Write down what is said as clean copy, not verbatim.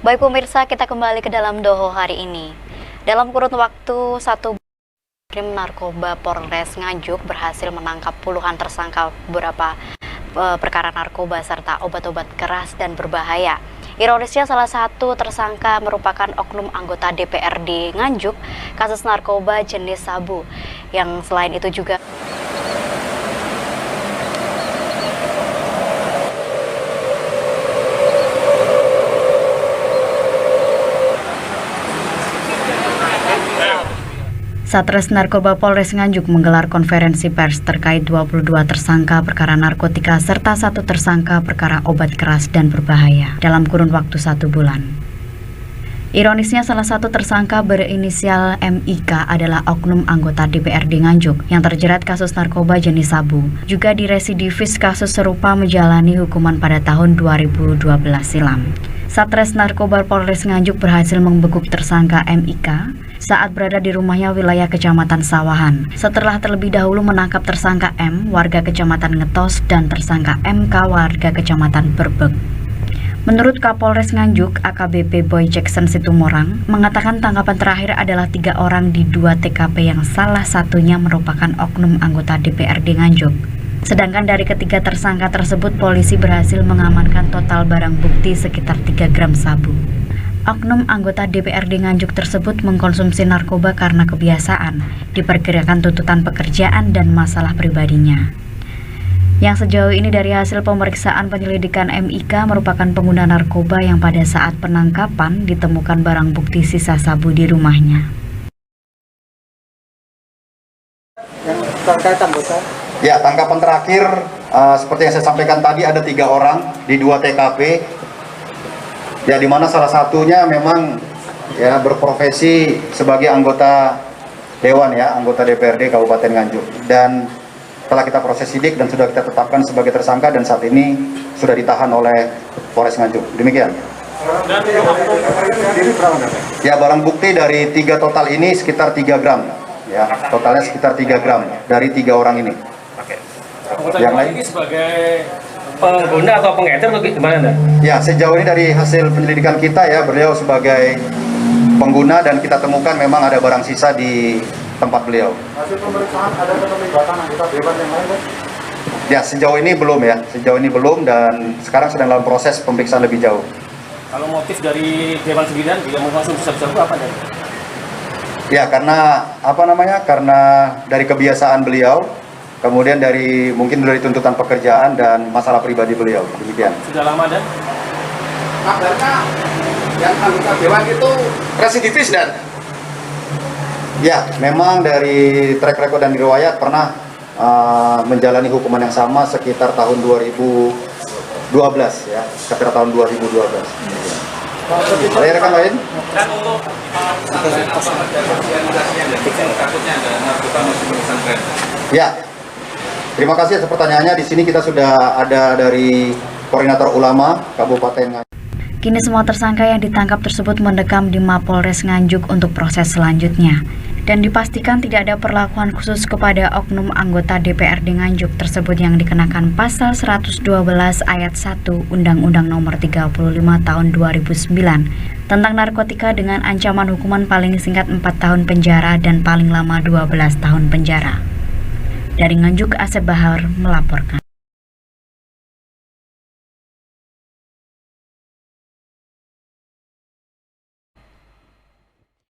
Baik pemirsa, kita kembali ke dalam Doho hari ini. Dalam kurun waktu 1 Krim Narkoba Polres Nganjuk berhasil menangkap puluhan tersangka beberapa perkara narkoba serta obat-obat keras dan berbahaya. Ironisnya salah satu tersangka merupakan oknum anggota DPRD Nganjuk kasus narkoba jenis sabu, yang selain itu juga Satres Narkoba Polres Nganjuk menggelar konferensi pers terkait 22 tersangka perkara narkotika serta 1 tersangka perkara obat keras dan berbahaya dalam kurun waktu 1 bulan. Ironisnya salah satu tersangka berinisial MIK adalah oknum anggota DPRD Nganjuk yang terjerat kasus narkoba jenis sabu. Juga diresidivis kasus serupa menjalani hukuman pada tahun 2012 silam. Satres Narkoba Polres Nganjuk berhasil membekuk tersangka MIK saat berada di rumahnya wilayah Kecamatan Sawahan. Setelah terlebih dahulu menangkap tersangka M, warga Kecamatan Ngetos, dan tersangka MK, warga Kecamatan Berbek. Menurut Kapolres Nganjuk, AKBP Boy Jackson Situmorang, mengatakan tangkapan terakhir adalah 3 orang di 2 TKP yang salah satunya merupakan oknum anggota DPRD Nganjuk. Sedangkan dari ketiga tersangka tersebut, polisi berhasil mengamankan total barang bukti sekitar 3 gram sabu. Oknum anggota DPRD Nganjuk tersebut mengkonsumsi narkoba karena kebiasaan, diperkirakan tuntutan pekerjaan dan masalah pribadinya. Yang sejauh ini dari hasil pemeriksaan penyelidikan MIK merupakan pengguna narkoba yang pada saat penangkapan ditemukan barang bukti sisa sabu di rumahnya. Yang terkait anggota? Ya, tangkapan terakhir seperti yang saya sampaikan tadi ada 3 orang di 2 TKP. Ya, di mana salah satunya memang ya berprofesi sebagai anggota dewan ya, anggota DPRD Kabupaten Nganjuk. Dan telah kita proses sidik dan sudah kita tetapkan sebagai tersangka dan saat ini sudah ditahan oleh Polres Nganjuk. Demikian. Ya, barang bukti dari 3 total ini sekitar 3 gram. Ya, totalnya sekitar 3 gram dari 3 orang ini. Yang lain ini sebagai pengguna atau pengedar atau gimana? Ya, sejauh ini dari hasil penyelidikan kita ya, beliau sebagai pengguna dan kita temukan memang ada barang sisa di tempat beliau. Hasil pemeriksaan ada keterlibatan anggota dewan yang lain, Pak? Ya, sejauh ini belum ya, sejauh ini belum dan sekarang sedang dalam proses pemeriksaan lebih jauh. Kalau motif dari dewan sendirian dia mengkonsumsi sabu-sabu apa dari? Ya, karena karena dari kebiasaan beliau, kemudian dari mungkin dari tuntutan pekerjaan dan masalah pribadi beliau. Demikian. Sudah lama dan? Kabarnya yang anggota dewan itu residivis dan? Ya, memang dari track record dan riwayat pernah menjalani hukuman yang sama sekitar tahun 2012 ya, sekitar tahun 2012. Ada rekan lain? Dan untuk Ya. Terima kasih atas pertanyaannya. Di sini kita sudah ada dari Koordinator Ulama Kabupaten Nganjuk. Kini semua tersangka yang ditangkap tersebut mendekam di Mapolres Nganjuk untuk proses selanjutnya. Dan dipastikan tidak ada perlakuan khusus kepada oknum anggota DPRD Nganjuk tersebut yang dikenakan pasal 112 ayat 1 Undang-Undang Nomor 35 Tahun 2009 tentang narkotika dengan ancaman hukuman paling singkat 4 tahun penjara dan paling lama 12 tahun penjara. Dari Nganjuk, Asep Bahar melaporkan.